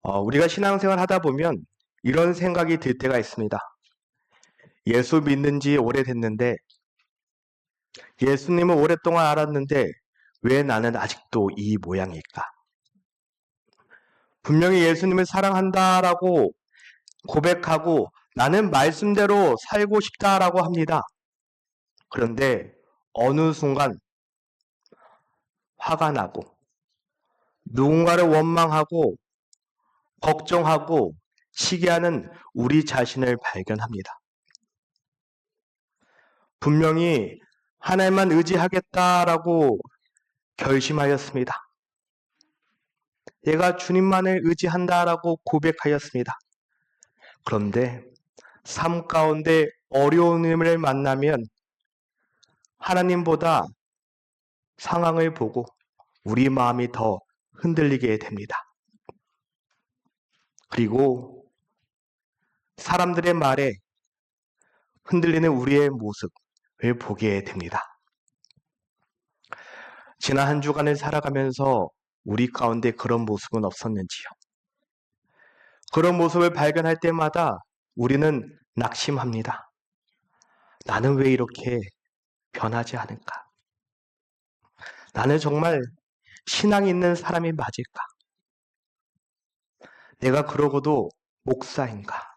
우리가 신앙생활 하다 보면 이런 생각이 들 때가 있습니다. 예수 믿는 지 오래됐는데, 예수님을 오랫동안 알았는데, 왜 나는 아직도 이 모양일까? 분명히 예수님을 사랑한다라고 고백하고 나는 말씀대로 살고 싶다라고 합니다. 그런데 어느 순간 화가 나고, 누군가를 원망하고, 걱정하고, 시기하는 우리 자신을 발견합니다. 분명히 하나님만 의지하겠다라고 결심하였습니다. 내가 주님만을 의지한다라고 고백하였습니다. 그런데 삶 가운데 어려운 일을 만나면 하나님보다 상황을 보고 우리 마음이 더 흔들리게 됩니다. 그리고 사람들의 말에 흔들리는 우리의 모습을 보게 됩니다. 지난 한 주간을 살아가면서 우리 가운데 그런 모습은 없었는지요? 그런 모습을 발견할 때마다 우리는 낙심합니다. 나는 왜 이렇게 변하지 않을까? 나는 정말 신앙이 있는 사람이 맞을까? 내가 그러고도 목사인가?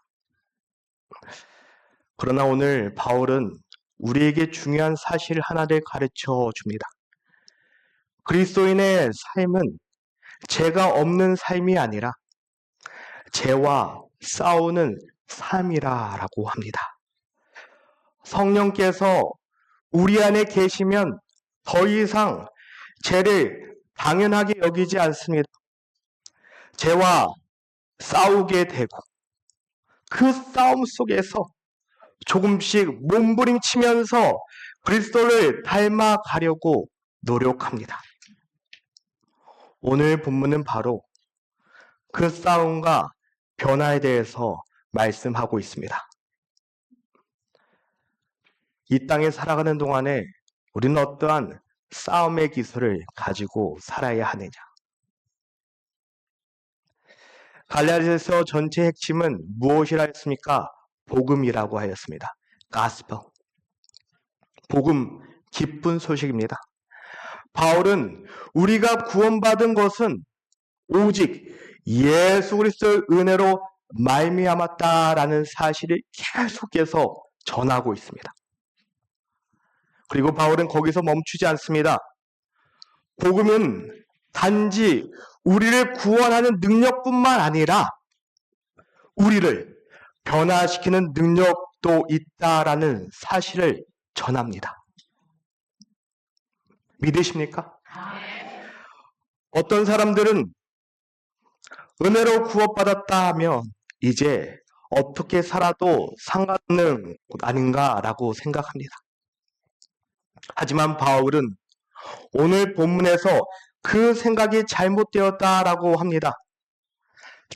그러나 오늘 바울은 우리에게 중요한 사실 하나를 가르쳐 줍니다. 그리스도인의 삶은 죄가 없는 삶이 아니라 죄와 싸우는 삶이라고 합니다. 성령께서 우리 안에 계시면 더 이상 죄를 당연하게 여기지 않습니다. 죄와 싸우게 되고 그 싸움 속에서 조금씩 몸부림치면서 그리스도를 닮아가려고 노력합니다. 오늘 본문은 바로 그 싸움과 변화에 대해서 말씀하고 있습니다. 이 땅에 살아가는 동안에 우리는 어떠한 싸움의 기술을 가지고 살아야 하느냐? 갈라디아서 전체 핵심은 무엇이라 했습니까? 복음이라고 하였습니다. 가스펠. 복음, 기쁜 소식입니다. 바울은 우리가 구원받은 것은 오직 예수 그리스도의 은혜로 말미암았다라는 사실을 계속해서 전하고 있습니다. 그리고 바울은 거기서 멈추지 않습니다. 복음은 단지 우리를 구원하는 능력뿐만 아니라 우리를 변화시키는 능력도 있다라는 사실을 전합니다. 믿으십니까? 어떤 사람들은 은혜로 구원받았다 하면 이제 어떻게 살아도 상관없는 것 아닌가라고 생각합니다. 하지만 바울은 오늘 본문에서 그 생각이 잘못되었다라고 합니다.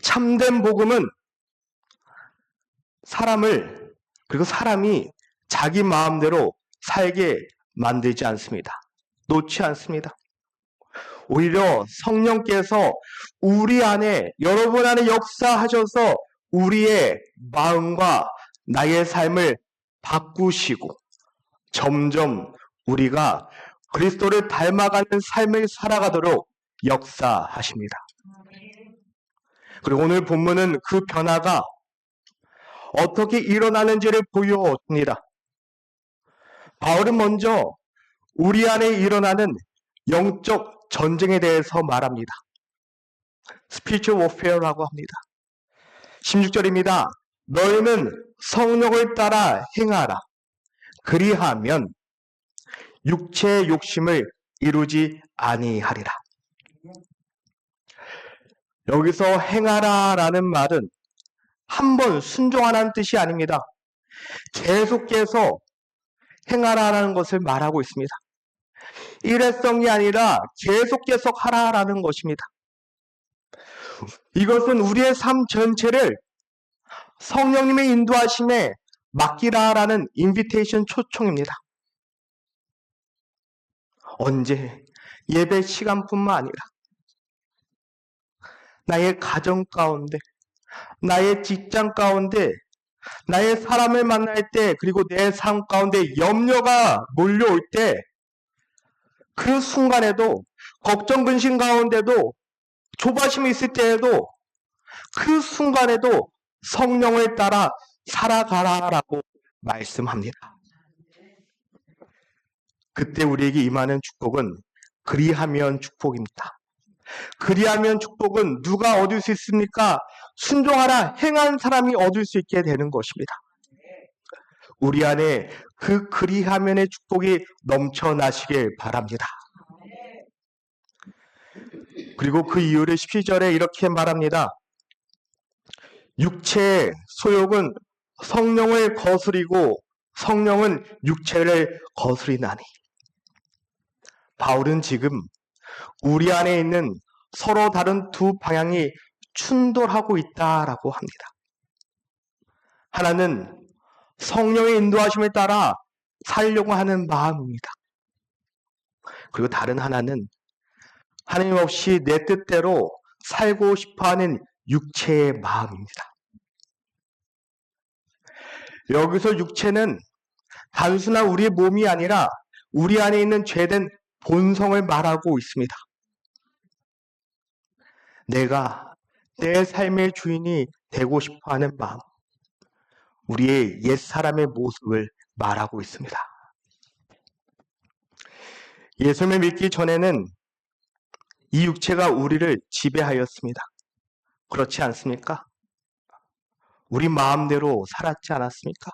참된 복음은 그리고 사람이 자기 마음대로 살게 만들지 않습니다. 놓지 않습니다. 오히려 성령께서 우리 안에, 여러분 안에 역사하셔서 우리의 마음과 나의 삶을 바꾸시고 점점 우리가 그리스도를 닮아가는 삶을 살아가도록 역사하십니다. 그리고 오늘 본문은 그 변화가 어떻게 일어나는지를 보여줍니다. 바울은 먼저 우리 안에 일어나는 영적 전쟁에 대해서 말합니다. Spiritual warfare라고 합니다. 16절입니다. 너희는 성령을 따라 행하라. 그리하면 육체의 욕심을 이루지 아니하리라. 여기서 행하라라는 말은 한 번 순종하라는 뜻이 아닙니다. 계속해서 행하라라는 것을 말하고 있습니다. 일회성이 아니라 계속 하라라는 것입니다. 이것은 우리의 삶 전체를 성령님의 인도하심에 맡기라라는 인비테이션 초청입니다. 언제? 예배 시간뿐만 아니라 나의 가정 가운데, 나의 직장 가운데, 나의 사람을 만날 때, 그리고 내 삶 가운데 염려가 몰려올 때, 그 순간에도, 걱정, 근심 가운데도, 조바심이 있을 때에도, 그 순간에도 성령을 따라 살아가라라고 말씀합니다. 그때 우리에게 임하는 축복은 그리하면 축복입니다. 그리하면 축복은 누가 얻을 수 있습니까? 순종하라 행한 사람이 얻을 수 있게 되는 것입니다. 우리 안에 그 그리하면의 축복이 넘쳐나시길 바랍니다. 그리고 그 이유를 12절에 이렇게 말합니다. 육체의 소욕은 성령을 거스리고 성령은 육체를 거스리나니. 바울은 지금 우리 안에 있는 서로 다른 두 방향이 충돌하고 있다라고 합니다. 하나는 성령의 인도하심에 따라 살려고 하는 마음입니다. 그리고 다른 하나는 하나님 없이 내 뜻대로 살고 싶어하는 육체의 마음입니다. 여기서 육체는 단순한 우리의 몸이 아니라 우리 안에 있는 죄된 본성을 말하고 있습니다. 내가 내 삶의 주인이 되고 싶어하는 마음, 우리의 옛사람의 모습을 말하고 있습니다. 예수님을 믿기 전에는 이 육체가 우리를 지배하였습니다. 그렇지 않습니까? 우리 마음대로 살았지 않았습니까?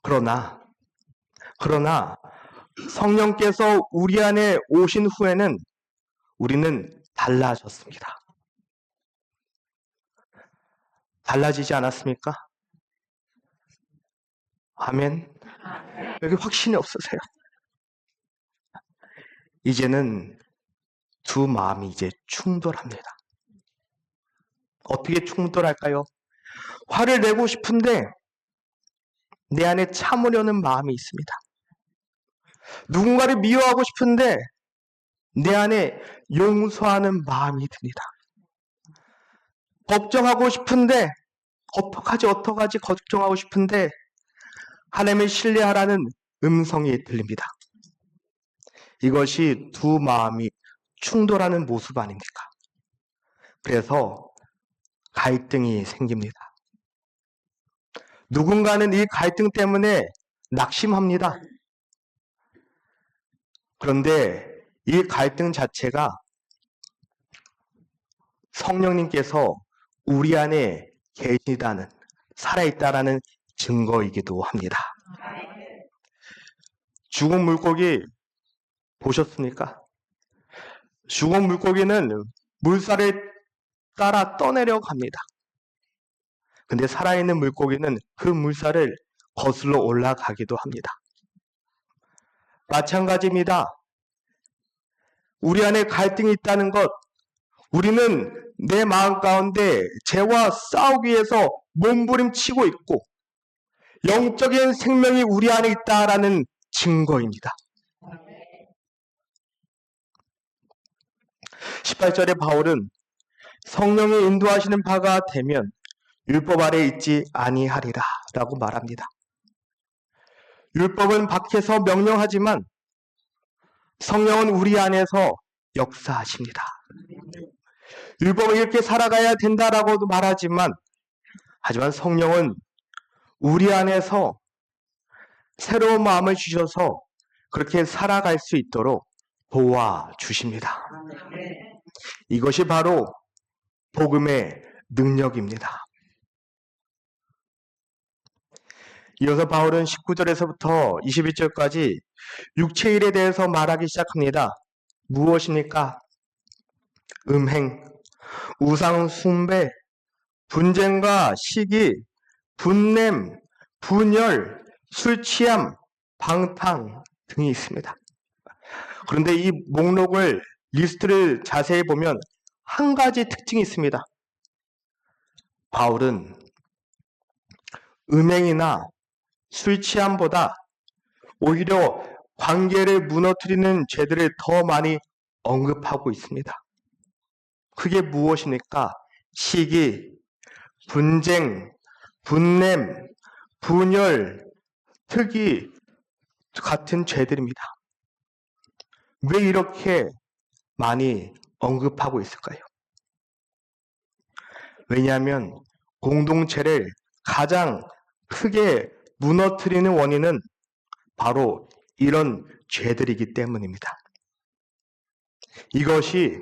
그러나 성령께서 우리 안에 오신 후에는 우리는 달라졌습니다. 달라지지 않았습니까? 아멘. 여기 확신이 없으세요? 이제는 두 마음이 이제 충돌합니다. 어떻게 충돌할까요? 화를 내고 싶은데 내 안에 참으려는 마음이 있습니다. 누군가를 미워하고 싶은데 내 안에 용서하는 마음이 듭니다. 걱정하고 싶은데 어떡하지 걱정하고 싶은데 하나님을 신뢰하라는 음성이 들립니다. 이것이 두 마음이 충돌하는 모습 아닙니까? 그래서 갈등이 생깁니다. 누군가는 이 갈등 때문에 낙심합니다. 그런데 이 갈등 자체가 성령님께서 우리 안에 계시다는, 살아있다라는 증거이기도 합니다. 죽은 물고기 보셨습니까? 죽은 물고기는 물살을 따라 떠내려 갑니다. 근데 살아있는 물고기는 그 물살을 거슬러 올라가기도 합니다. 마찬가지입니다. 우리 안에 갈등이 있다는 것, 우리는 내 마음 가운데 죄와 싸우기 위해서 몸부림치고 있고 영적인 생명이 우리 안에 있다라는 증거입니다. 18절에 바울은 성령이 인도하시는 바가 되면 율법 아래 있지 아니하리라 라고 말합니다. 율법은 밖에서 명령하지만 성령은 우리 안에서 역사하십니다. 율법은 이렇게 살아가야 된다라고도 말하지만 하지만 성령은 우리 안에서 새로운 마음을 주셔서 그렇게 살아갈 수 있도록 도와주십니다. 이것이 바로 복음의 능력입니다. 이어서 바울은 19절에서부터 21절까지 육체일에 대해서 말하기 시작합니다. 무엇입니까? 음행, 우상 숭배, 분쟁과 시기, 분냄, 분열, 술 취함, 방탕 등이 있습니다. 그런데 이 목록을 리스트를 자세히 보면 한 가지 특징이 있습니다. 바울은 음행이나 술 취함보다 오히려 관계를 무너뜨리는 죄들을 더 많이 언급하고 있습니다. 그게 무엇입니까? 시기, 분쟁, 분냄, 분열, 특이 같은 죄들입니다. 왜 이렇게 많이 언급하고 있을까요? 왜냐하면 공동체를 가장 크게 무너뜨리는 원인은 바로 이런 죄들이기 때문입니다. 이것이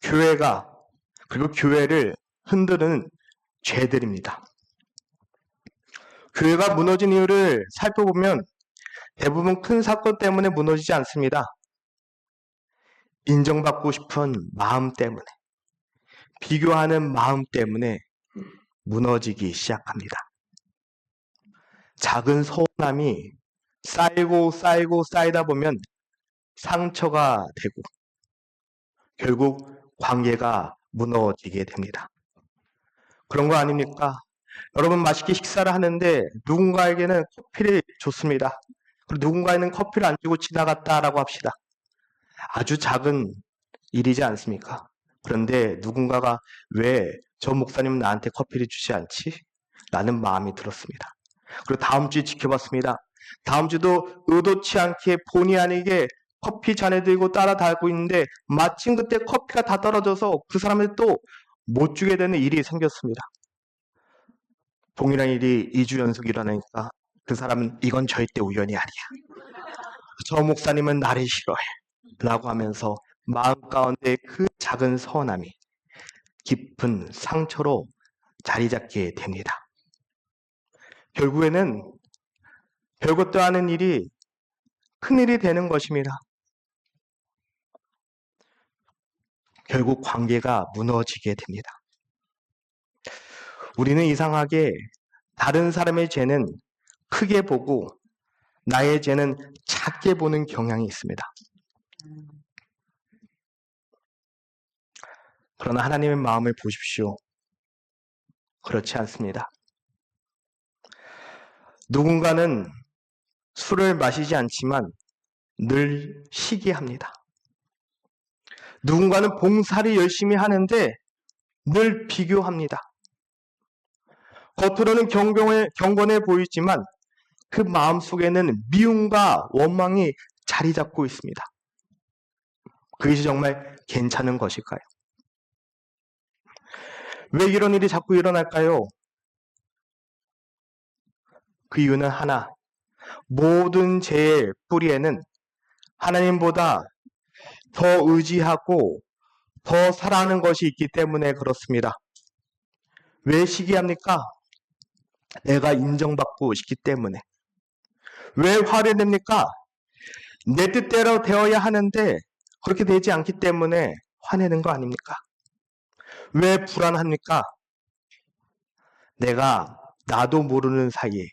교회가 그리고 교회를 흔드는 죄들입니다. 교회가 무너진 이유를 살펴보면 대부분 큰 사건 때문에 무너지지 않습니다. 인정받고 싶은 마음 때문에, 비교하는 마음 때문에 무너지기 시작합니다. 작은 서운함이 쌓이고 쌓이다 보면 상처가 되고 결국 관계가 무너지게 됩니다. 그런 거 아닙니까? 여러분 맛있게 식사를 하는데 누군가에게는 커피를 줬습니다. 그리고 누군가에는 커피를 안 주고 지나갔다라고 합시다. 아주 작은 일이지 않습니까? 그런데 누군가가 왜 저 목사님은 나한테 커피를 주지 않지? 라는 마음이 들었습니다. 그리고 다음 주에 지켜봤습니다. 다음 주도 의도치 않게 본의 아니게 커피 잔에 들고 따라다니고 있는데 마침 그때 커피가 다 떨어져서 그 사람을 또 못 주게 되는 일이 생겼습니다. 동일한 일이 2주 연속 일어나니까 그 사람은 이건 절대 우연이 아니야. 저 목사님은 나를 싫어해. 라고 하면서 마음 가운데 그 작은 서운함이 깊은 상처로 자리 잡게 됩니다. 결국에는 별것도 아닌 일이 큰일이 되는 것입니다. 결국 관계가 무너지게 됩니다. 우리는 이상하게 다른 사람의 죄는 크게 보고 나의 죄는 작게 보는 경향이 있습니다. 그러나 하나님의 마음을 보십시오. 그렇지 않습니다. 누군가는 술을 마시지 않지만 늘 시기합니다. 누군가는 봉사를 열심히 하는데 늘 비교합니다. 겉으로는 경건해 보이지만 그 마음속에는 미움과 원망이 자리 잡고 있습니다. 그것이 정말 괜찮은 것일까요? 왜 이런 일이 자꾸 일어날까요? 그 이유는 하나, 모든 죄의 뿌리에는 하나님보다 더 의지하고 더 사랑하는 것이 있기 때문에 그렇습니다. 왜 시기합니까? 내가 인정받고 싶기 때문에. 왜 화를 냅니까? 내 뜻대로 되어야 하는데 그렇게 되지 않기 때문에 화내는 거 아닙니까? 왜 불안합니까? 내가 나도 모르는 사이에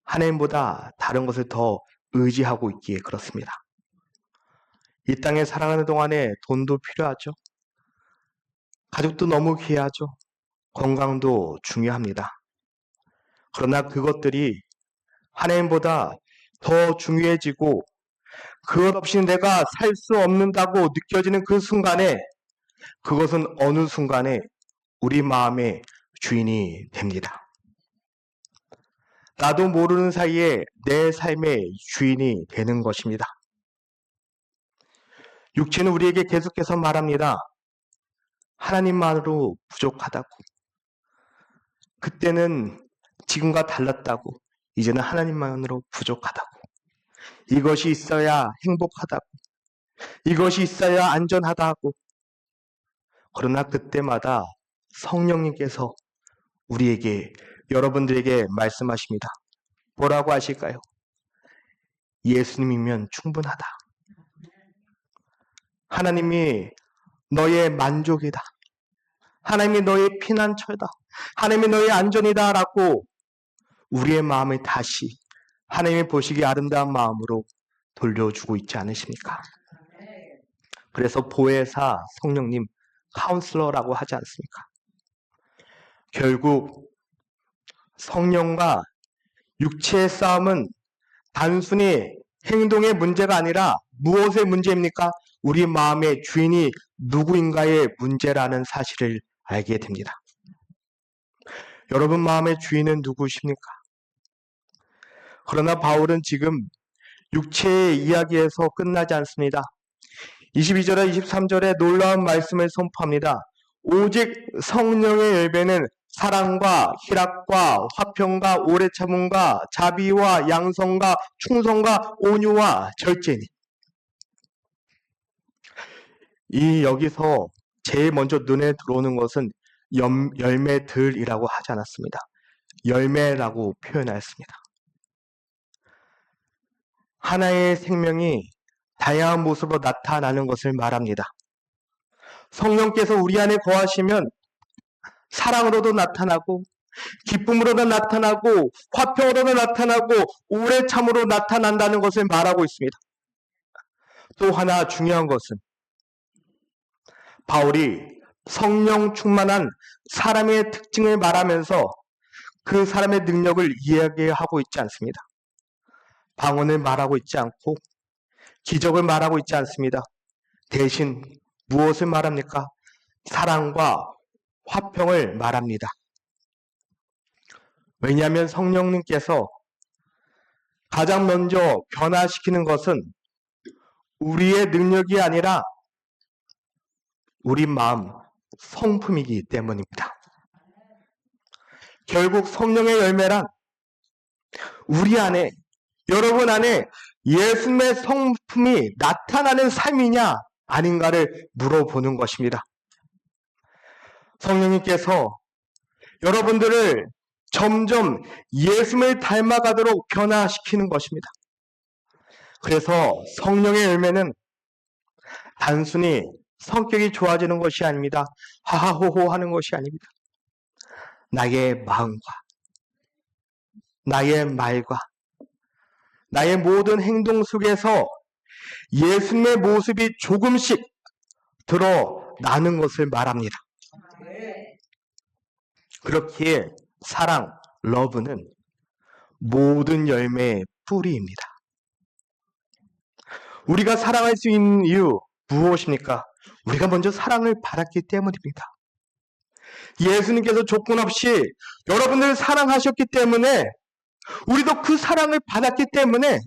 하나님보다 다른 것을 더 의지하고 있기에 그렇습니다. 이 땅에 살아가는 동안에 돈도 필요하죠. 가족도 너무 귀하죠. 건강도 중요합니다. 그러나 그것들이 하나님보다 더 중요해지고 그것 없이 내가 살 수 없는다고 느껴지는 그 순간에 그것은 어느 순간에 우리 마음의 주인이 됩니다. 나도 모르는 사이에 내 삶의 주인이 되는 것입니다. 육체는 우리에게 계속해서 말합니다. 하나님만으로 부족하다고. 그때는 지금과 달랐다고. 이제는 하나님만으로 부족하다고. 이것이 있어야 행복하다고. 이것이 있어야 안전하다고. 그러나 그때마다 성령님께서 우리에게, 여러분들에게 말씀하십니다. 뭐라고 하실까요? 예수님이면 충분하다. 하나님이 너의 만족이다. 하나님이 너의 피난처다. 하나님이 너의 안전이다. 라고 우리의 마음을 다시 하나님이 보시기에 아름다운 마음으로 돌려주고 있지 않으십니까? 그래서 보혜사 성령님, 카운슬러라고 하지 않습니까? 결국 성령과 육체의 싸움은 단순히 행동의 문제가 아니라 무엇의 문제입니까? 우리 마음의 주인이 누구인가의 문제라는 사실을 알게 됩니다. 여러분 마음의 주인은 누구십니까? 그러나 바울은 지금 육체의 이야기에서 끝나지 않습니다. 22절에 23절에 놀라운 말씀을 선포합니다. 오직 성령의 열매는 사랑과 희락과 화평과 오래 참음과 자비와 양성과 충성과 온유와 절제니. 여기서 제일 먼저 눈에 들어오는 것은 열매들이라고 하지 않았습니다. 열매라고 표현하였습니다. 하나의 생명이 다양한 모습으로 나타나는 것을 말합니다. 성령께서 우리 안에 거하시면 사랑으로도 나타나고 기쁨으로도 나타나고 화평으로도 나타나고 오래 참으로 나타난다는 것을 말하고 있습니다. 또 하나 중요한 것은 바울이 성령 충만한 사람의 특징을 말하면서 그 사람의 능력을 이야기하고 있지 않습니다. 방언을 말하고 있지 않고 기적을 말하고 있지 않습니다. 대신 무엇을 말합니까? 사랑과 화평을 말합니다. 왜냐하면 성령님께서 가장 먼저 변화시키는 것은 우리의 능력이 아니라 우리 마음, 성품이기 때문입니다. 결국 성령의 열매란 우리 안에, 여러분 안에 예수님의 성품이 나타나는 삶이냐 아닌가를 물어보는 것입니다. 성령님께서 여러분들을 점점 예수님을 닮아가도록 변화시키는 것입니다. 그래서 성령의 열매는 단순히 성격이 좋아지는 것이 아닙니다. 하하호호 하는 것이 아닙니다. 나의 마음과 나의 말과 나의 모든 행동 속에서 예수님의 모습이 조금씩 드러나는 것을 말합니다. 그렇기에 사랑, 러브는 모든 열매의 뿌리입니다. 우리가 사랑할 수 있는 이유 무엇입니까? 우리가 먼저 사랑을 받았기 때문입니다. 예수님께서 조건 없이 여러분들을 사랑하셨기 때문에 우리도 그 사랑을 받았기 때문에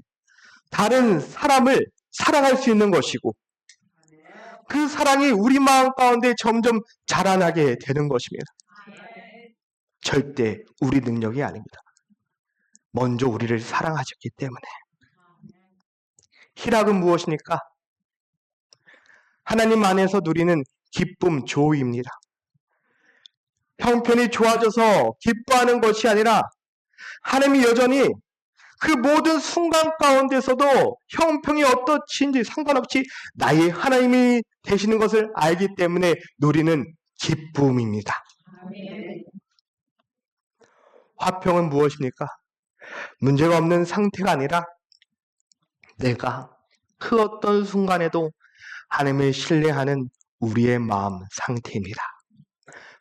다른 사람을 사랑할 수 있는 것이고 그 사랑이 우리 마음 가운데 점점 자라나게 되는 것입니다. 절대 우리 능력이 아닙니다. 먼저 우리를 사랑하셨기 때문에. 희락은 무엇입니까? 하나님 안에서 누리는 기쁨, 조의입니다. 형편이 좋아져서 기뻐하는 것이 아니라 하나님이 여전히 그 모든 순간 가운데서도 형편이 어떠신지 상관없이 나의 하나님이 되시는 것을 알기 때문에 누리는 기쁨입니다. 화평은 무엇입니까? 문제가 없는 상태가 아니라 내가 그 어떤 순간에도 하나님을 신뢰하는 우리의 마음 상태입니다.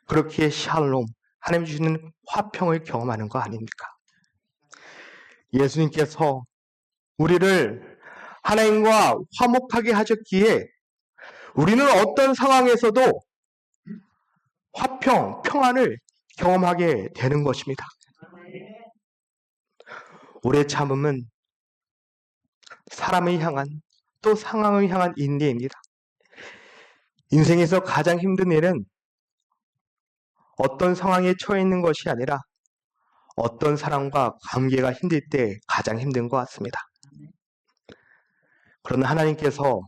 그렇기에 샬롬, 하나님 주시는 화평을 경험하는 거 아닙니까? 예수님께서 우리를 하나님과 화목하게 하셨기에 우리는 어떤 상황에서도 화평, 평안을 경험하게 되는 것입니다. 오래 참음은 사람을 향한 또 상황을 향한 인내입니다. 인생에서 가장 힘든 일은 어떤 상황에 처해 있는 것이 아니라 어떤 사람과 관계가 힘들 때 가장 힘든 것 같습니다. 그러나 하나님께서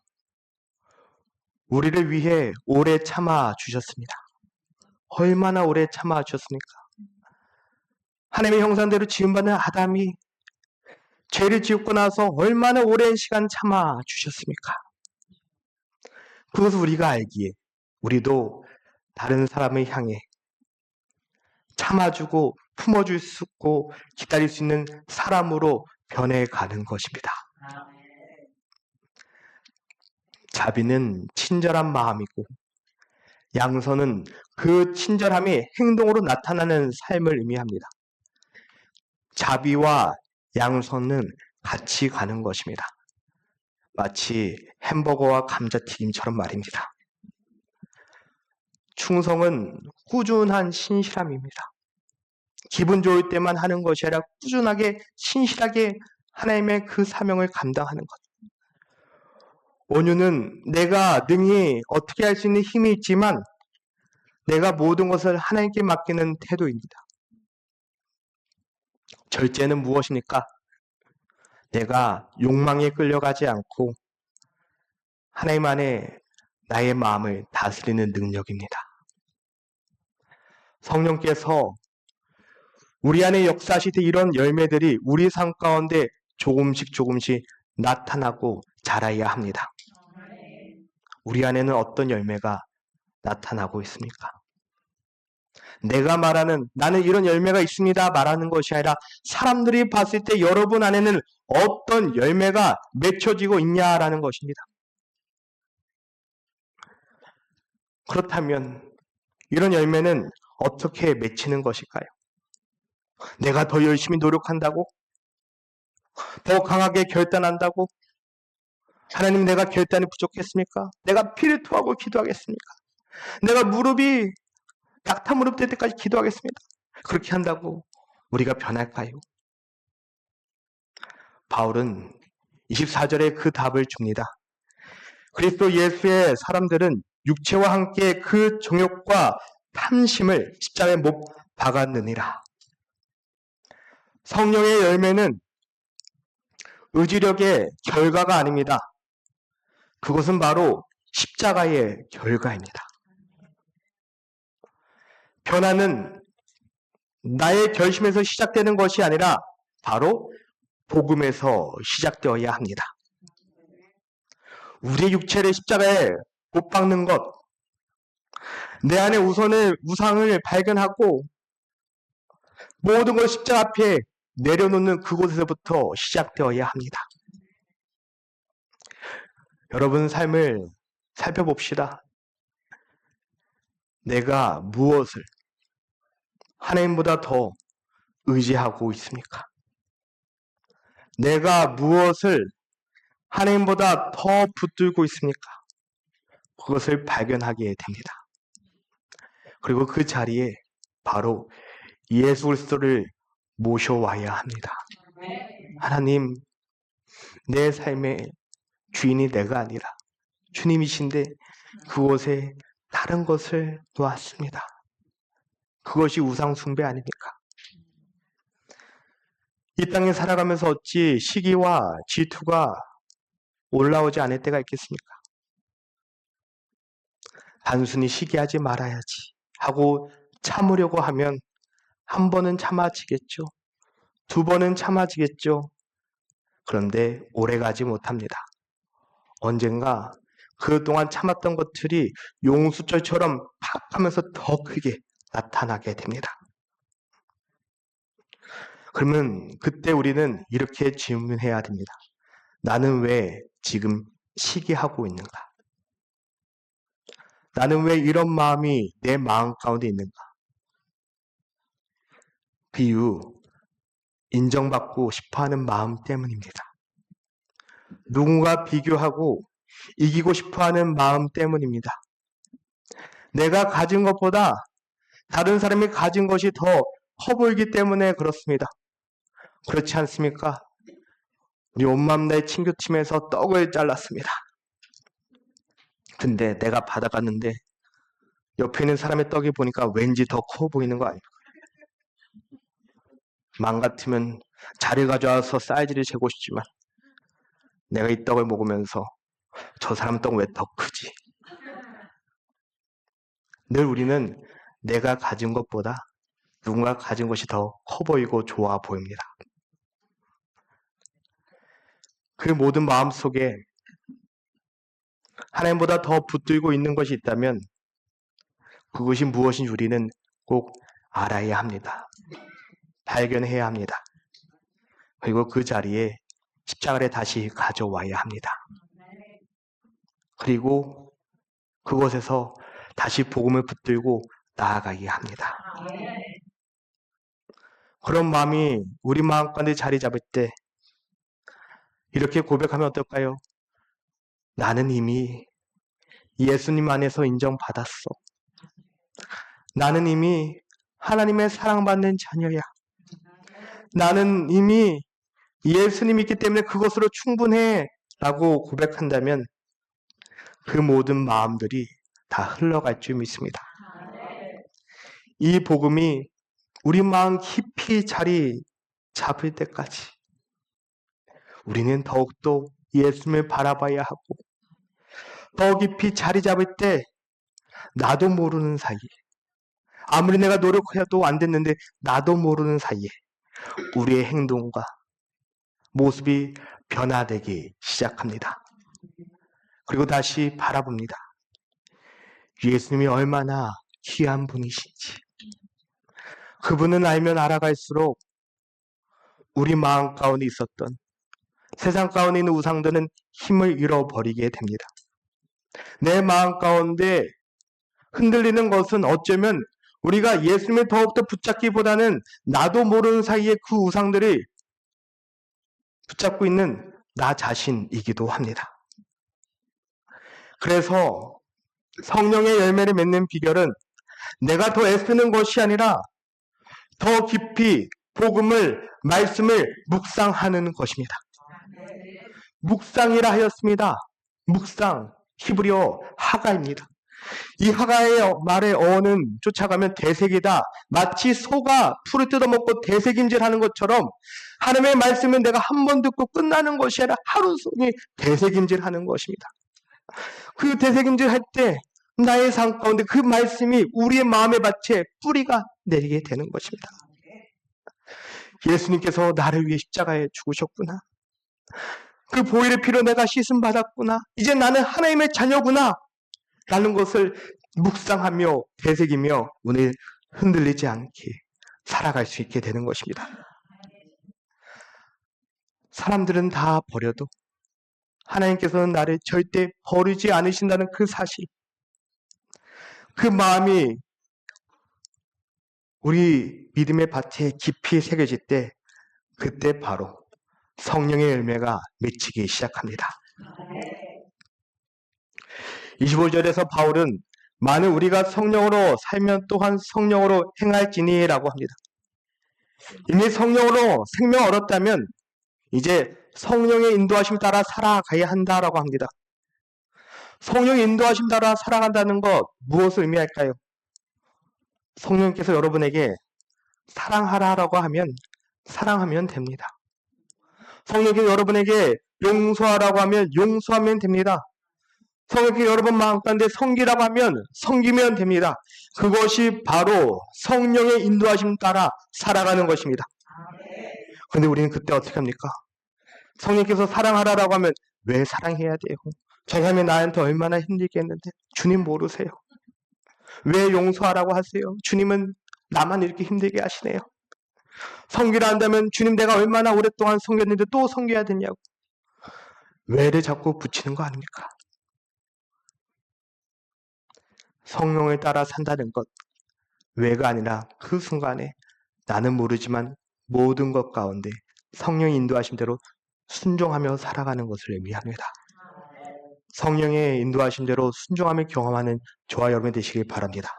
우리를 위해 오래 참아 주셨습니다. 얼마나 오래 참아 주셨습니까? 하나님의 형상대로 지음받은 아담이 죄를 지었고 나서 얼마나 오랜 시간 참아 주셨습니까? 그것을 우리가 알기에 우리도 다른 사람을 향해 참아주고 품어줄 수 있고 기다릴 수 있는 사람으로 변해가는 것입니다. 자비는 친절한 마음이고 양선은 그 친절함이 행동으로 나타나는 삶을 의미합니다. 자비와 양선은 같이 가는 것입니다. 마치 햄버거와 감자튀김처럼 말입니다. 충성은 꾸준한 신실함입니다. 기분 좋을 때만 하는 것이 아니라 꾸준하게 신실하게 하나님의 그 사명을 감당하는 것. 온유는 내가 능히 어떻게 할 수 있는 힘이 있지만 내가 모든 것을 하나님께 맡기는 태도입니다. 절제는 무엇입니까? 내가 욕망에 끌려가지 않고 하나님 안에 나의 마음을 다스리는 능력입니다. 성령께서 우리 안에 역사하실 때 이런 열매들이 우리 삶 가운데 조금씩 나타나고 자라야 합니다. 우리 안에는 어떤 열매가 나타나고 있습니까? 내가 말하는 나는 이런 열매가 있습니다 말하는 것이 아니라 사람들이 봤을 때 여러분 안에는 어떤 열매가 맺혀지고 있냐라는 것입니다. 그렇다면 이런 열매는 어떻게 맺히는 것일까요? 내가 더 열심히 노력한다고? 더 강하게 결단한다고? 하나님, 내가 결단이 부족했습니까? 내가 피를 토하고 기도하겠습니까? 내가 무릎이 낙타 무릎 될 때까지 기도하겠습니다. 그렇게 한다고 우리가 변할까요? 바울은 24절에 그 답을 줍니다. 그리스도 예수의 사람들은 육체와 함께 그 정욕과 탐심을 십자가에 못 박았느니라. 성령의 열매는 의지력의 결과가 아닙니다. 그것은 바로 십자가의 결과입니다. 변화는 나의 결심에서 시작되는 것이 아니라 바로 복음에서 시작되어야 합니다. 우리의 육체를 십자가에 못 박는 것, 내 안에 우상을 발견하고 모든 걸 십자가 앞에 내려놓는 그곳에서부터 시작되어야 합니다. 여러분 삶을 살펴봅시다. 내가 무엇을 하나님보다 더 의지하고 있습니까? 내가 무엇을 하나님보다 더 붙들고 있습니까? 그것을 발견하게 됩니다. 그리고 그 자리에 바로 예수 그리스도를 모셔와야 합니다. 하나님, 내 삶의 주인이 내가 아니라 주님이신데 그곳에 다른 것을 놓았습니다. 그것이 우상 숭배 아닙니까? 이 땅에 살아가면서 어찌 시기와 질투가 올라오지 않을 때가 있겠습니까? 단순히 시기하지 말아야지 하고 참으려고 하면 한 번은 참아지겠죠. 두 번은 참아지겠죠. 그런데 오래가지 못합니다. 언젠가 그동안 참았던 것들이 용수철처럼 팍 하면서 더 크게 나타나게 됩니다. 그러면 그때 우리는 이렇게 질문해야 됩니다. 나는 왜 지금 시기하고 있는가? 나는 왜 이런 마음이 내 마음 가운데 있는가? 비유, 인정받고 싶어하는 마음 때문입니다. 누군가 비교하고 이기고 싶어하는 마음 때문입니다. 내가 가진 것보다 다른 사람이 가진 것이 더 커 보이기 때문에 그렇습니다. 그렇지 않습니까? 우리 온맘내 친교팀에서 떡을 잘랐습니다. 근데 내가 받아갔는데 옆에 있는 사람의 떡이 보니까 왠지 더 커 보이는 거 아닙니까? 맘 같으면 자리 가져와서 사이즈를 재고 싶지만 내가 이 떡을 먹으면서 저 사람 떡 왜 더 크지? 늘 우리는 내가 가진 것보다 누군가 가진 것이 더 커 보이고 좋아 보입니다. 그 모든 마음 속에 하나님보다 더 붙들고 있는 것이 있다면 그것이 무엇인지 우리는 꼭 알아야 합니다. 발견해야 합니다. 그리고 그 자리에 십자가를 다시 가져와야 합니다. 그리고 그곳에서 다시 복음을 붙들고 나아가야 합니다. 그런 마음이 우리 마음 가운데 자리 잡을 때 이렇게 고백하면 어떨까요? 나는 이미 예수님 안에서 인정받았어. 나는 이미 하나님의 사랑받는 자녀야. 나는 이미 예수님이 있기 때문에 그것으로 충분해 라고 고백한다면 그 모든 마음들이 다 흘러갈 줄 믿습니다. 이 복음이 우리 마음 깊이 자리 잡을 때까지 우리는 더욱더 예수님을 바라봐야 하고, 더 깊이 자리 잡을 때 나도 모르는 사이에, 아무리 내가 노력해도 안 됐는데 나도 모르는 사이에 우리의 행동과 모습이 변화되기 시작합니다. 그리고 다시 바라봅니다. 예수님이 얼마나 귀한 분이신지. 그분은 알면 알아갈수록 우리 마음 가운데 있었던 세상 가운데 있는 우상들은 힘을 잃어버리게 됩니다. 내 마음 가운데 흔들리는 것은 어쩌면 우리가 예수님을 더욱더 붙잡기보다는 나도 모르는 사이에 그 우상들을 붙잡고 있는 나 자신이기도 합니다. 그래서 성령의 열매를 맺는 비결은 내가 더 애쓰는 것이 아니라 더 깊이 복음을, 말씀을 묵상하는 것입니다. 묵상이라 하였습니다. 묵상, 히브리어 하가입니다. 이 하가의 말의 어는 쫓아가면 대색이다. 마치 소가 풀을 뜯어먹고 대색임질하는 것처럼 하나님의 말씀은 내가 한 번 듣고 끝나는 것이 아니라 하루 종일 대색임질하는 것입니다. 그 대색임질할 때 나의 삶 가운데 그 말씀이 우리의 마음의 밭에 뿌리가 내리게 되는 것입니다. 예수님께서 나를 위해 십자가에 죽으셨구나. 그 보혈의 피로 내가 씻음 받았구나. 이제 나는 하나님의 자녀구나. 라는 것을 묵상하며 되새기며 오늘 흔들리지 않게 살아갈 수 있게 되는 것입니다. 사람들은 다 버려도 하나님께서는 나를 절대 버리지 않으신다는 그 사실, 그 마음이 우리 믿음의 밭에 깊이 새겨질 때 그때 바로 성령의 열매가 맺히기 시작합니다. 25절에서 바울은 만일 우리가 성령으로 살면 또한 성령으로 행할지니 라고 합니다. 이미 성령으로 생명 얻었다면 이제 성령의 인도하심 따라 살아가야 한다라고 합니다. 성령의 인도하심 따라 살아간다는 것 무엇을 의미할까요? 성령께서 여러분에게 사랑하라라고 하면 사랑하면 됩니다. 성령께서 여러분에게 용서하라고 하면 용서하면 됩니다. 성령께서 여러분 마음 가운데 섬기라고 하면 섬기면 됩니다. 그것이 바로 성령의 인도하심 따라 살아가는 것입니다. 그런데 우리는 그때 어떻게 합니까? 성령께서 사랑하라고 하면 왜 사랑해야 돼요? 저희 하면 나한테 얼마나 힘들게 했는데 주님 모르세요. 왜 용서하라고 하세요? 주님은 나만 이렇게 힘들게 하시네요. 섬기라 한다면 주님 내가 얼마나 오랫동안 섬겼는데 또 섬겨야 되냐고. 왜를 자꾸 붙이는 거 아닙니까? 성령을 따라 산다는 것, 왜가 아니라 그 순간에 나는 모르지만 모든 것 가운데 성령의 인도하심대로 순종하며 살아가는 것을 의미합니다. 성령의 인도하심대로 순종하며 경험하는 저와 여러분 되시길 바랍니다.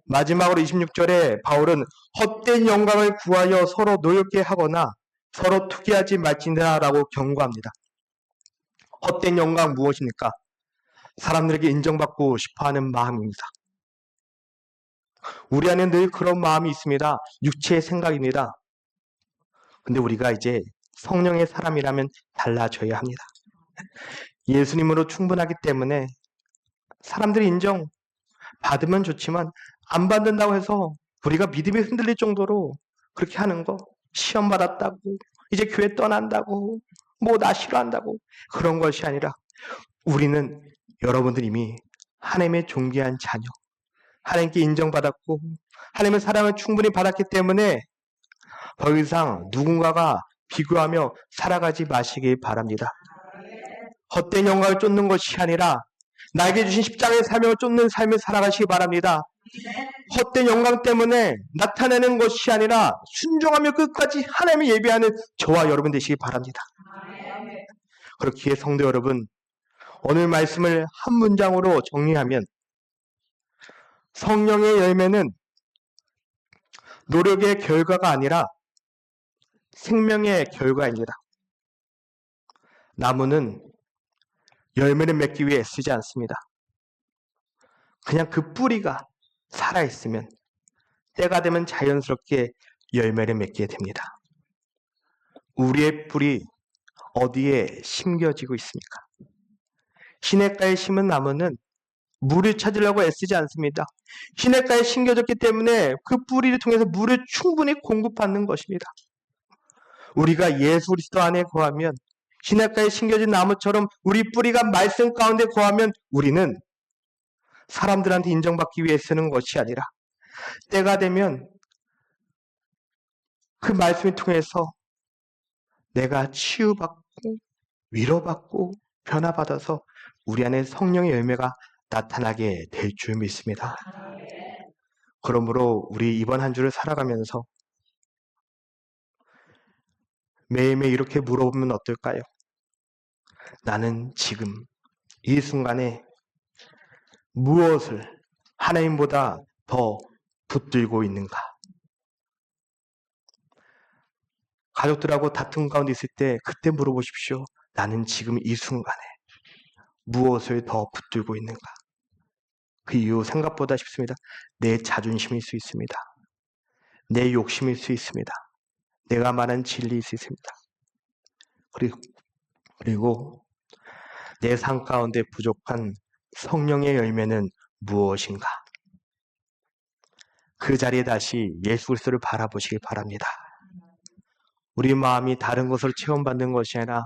마지막으로 26절에 바울은 헛된 영광을 구하여 서로 노엽게 하거나 서로 투기하지 말지니라라고 경고합니다. 헛된 영광 무엇입니까? 사람들에게 인정받고 싶어하는 마음입니다. 우리 안에 늘 그런 마음이 있습니다. 육체의 생각입니다. 근데 우리가 이제 성령의 사람이라면 달라져야 합니다. 예수님으로 충분하기 때문에 사람들이 인정 받으면 좋지만 안 받는다고 해서 우리가 믿음이 흔들릴 정도로 그렇게 하는 거, 시험 받았다고 이제 교회 떠난다고 뭐 나 싫어한다고 그런 것이 아니라 우리는 여러분들 이미 하나님의 존귀한 자녀, 하나님께 인정받았고 하나님의 사랑을 충분히 받았기 때문에 더 이상 누군가가 비교하며 살아가지 마시길 바랍니다. 헛된 영광을 쫓는 것이 아니라 나에게 주신 십자가의 사명을 쫓는 삶을 살아가시기 바랍니다. 헛된 영광 때문에 나타내는 것이 아니라 순종하며 끝까지 하나님을 예배하는 저와 여러분 되시기 바랍니다. 그렇기에 성도 여러분, 오늘 말씀을 한 문장으로 정리하면 성령의 열매는 노력의 결과가 아니라 생명의 결과입니다. 나무는 열매를 맺기 위해 애쓰지 않습니다. 그냥 그 뿌리가 살아있으면 때가 되면 자연스럽게 열매를 맺게 됩니다. 우리의 뿌리 어디에 심겨지고 있습니까? 시냇가에 심은 나무는 물을 찾으려고 애쓰지 않습니다. 시냇가에 심겨졌기 때문에 그 뿌리를 통해서 물을 충분히 공급받는 것입니다. 우리가 예수 그리스도 안에 거하면 시냇가에 심겨진 나무처럼 우리 뿌리가 말씀 가운데 거하면 우리는 사람들한테 인정받기 위해 쓰는 것이 아니라 때가 되면 그 말씀을 통해서 내가 치유받고 위로받고 변화받아서 우리 안에 성령의 열매가 나타나게 될 줄 믿습니다. 그러므로 우리 이번 한 주를 살아가면서 매일매일 이렇게 물어보면 어떨까요? 나는 지금 이 순간에 무엇을 하나님보다 더 붙들고 있는가? 가족들하고 다툼 가운데 있을 때 그때 물어보십시오. 나는 지금 이 순간에 무엇을 더 붙들고 있는가? 그 이유 생각보다 쉽습니다. 내 자존심일 수 있습니다. 내 욕심일 수 있습니다. 내가 말한 진리일 수 있습니다. 그리고 내 삶 가운데 부족한 성령의 열매는 무엇인가? 그 자리에 다시 예수 그리스도를 바라보시기 바랍니다. 우리 마음이 다른 것을 체험받는 것이 아니라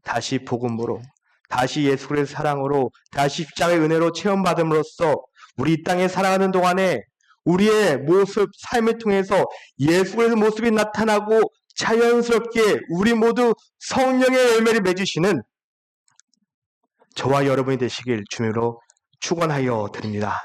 다시 복음으로, 다시 예수 그리스도의 사랑으로, 다시 십자가의 은혜로 체험받음으로써 우리 이 땅에 살아가는 동안에 우리의 모습, 삶을 통해서 예수 그리스도의 모습이 나타나고 자연스럽게 우리 모두 성령의 열매를 맺으시는 저와 여러분이 되시길 주님으로 축원하여 드립니다.